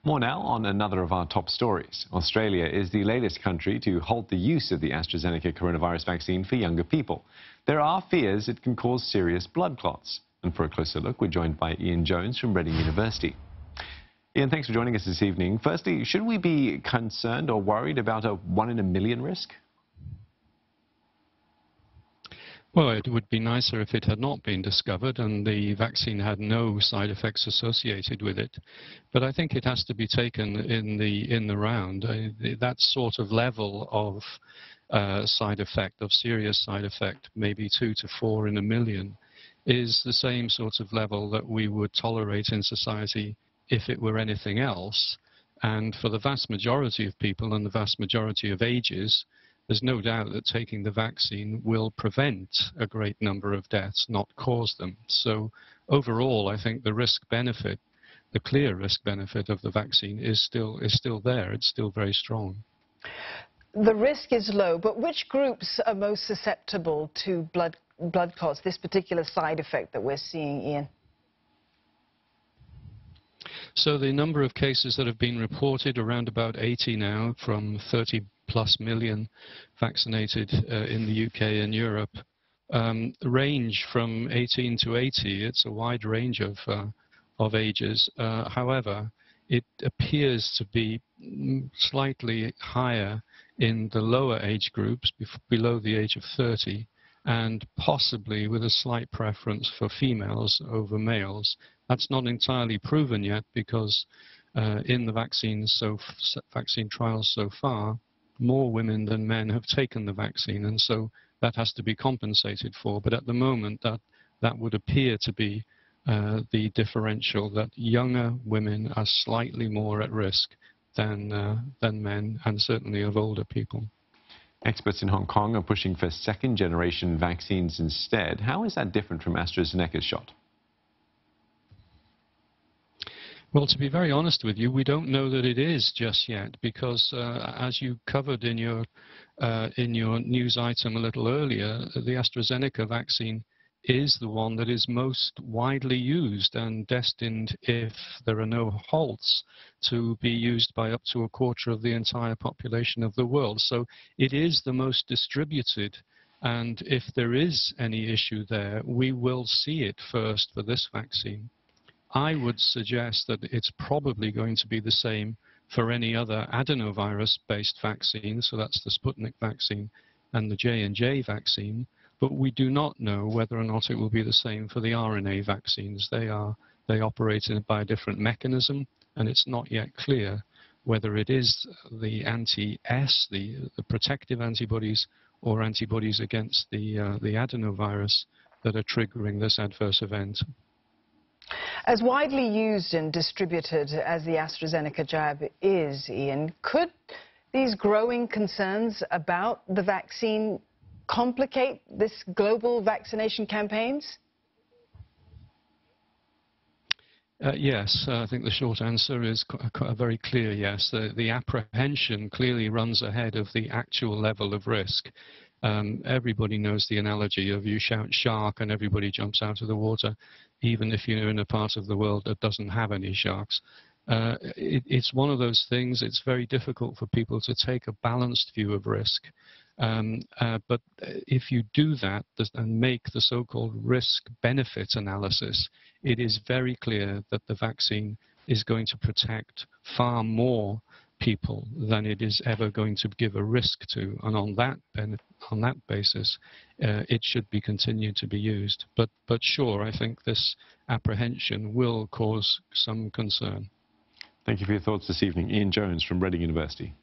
More now on another of our top stories. Australia is the latest country to halt the use of the AstraZeneca coronavirus vaccine for younger people. There are fears it can cause serious blood clots. And for a closer look, we're joined by Ian Jones from Reading University. Ian, thanks for joining us this evening. Firstly, should we be concerned or worried about a 1 in a million risk? Well, it would be nicer if it had not been discovered and the vaccine had no side effects associated with it. But I think it has to be taken in the round. That sort of level of side effect, of serious side effect, maybe 2 to 4 in a million, is the same sort of level that we would tolerate in society if it were anything else. And for the vast majority of people and the vast majority of ages, there's no doubt that taking the vaccine will prevent a great number of deaths, not cause them. So overall, I think the risk-benefit, the clear risk-benefit of the vaccine is still there. It's still very strong. The risk is low, but which groups are most susceptible to blood clots, this particular side effect that we're seeing, Ian? So the number of cases that have been reported, around about 80 now, from 30+ million vaccinated in the UK and Europe, range from 18 to 80. It's a wide range of ages. However, it appears to be slightly higher in the lower age groups, below the age of 30, and possibly with a slight preference for females over males. That's not entirely proven yet because in the vaccine trials so far, more women than men have taken the vaccine, and so that has to be compensated for. But at the moment, that would appear to be the differential, that younger women are slightly more at risk than men, and certainly of older people. Experts in Hong Kong are pushing for second-generation vaccines instead. How is that different from AstraZeneca's shot? Well, to be very honest with you, we don't know that it is just yet, because as you covered in your news item a little earlier, the AstraZeneca vaccine is the one that is most widely used and destined, if there are no halts, to be used by up to a quarter of the entire population of the world. So it is the most distributed, and if there is any issue there, we will see it first for this vaccine. I would suggest that it's probably going to be the same for any other adenovirus-based vaccine, so that's the Sputnik vaccine and the J&J vaccine, but we do not know whether or not it will be the same for the RNA vaccines. They operate by a different mechanism, and it's not yet clear whether it is the anti-S, the protective antibodies, or antibodies against the adenovirus that are triggering this adverse event. As widely used and distributed as the AstraZeneca jab is, Ian, could these growing concerns about the vaccine complicate this global vaccination campaigns? Yes, I think the short answer is a very clear yes. The apprehension clearly runs ahead of the actual level of risk. Everybody knows the analogy of you shout shark and everybody jumps out of the water, even if you're in a part of the world that doesn't have any sharks. It's one of those things. It's very difficult for people to take a balanced view of risk. But if you do that and make the so-called risk-benefit analysis, it is very clear that the vaccine is going to protect far more people than it is ever going to give a risk to, and on that basis, it should be continued to be used. But sure, I think this apprehension will cause some concern. Thank you for your thoughts this evening. Ian Jones from Reading University.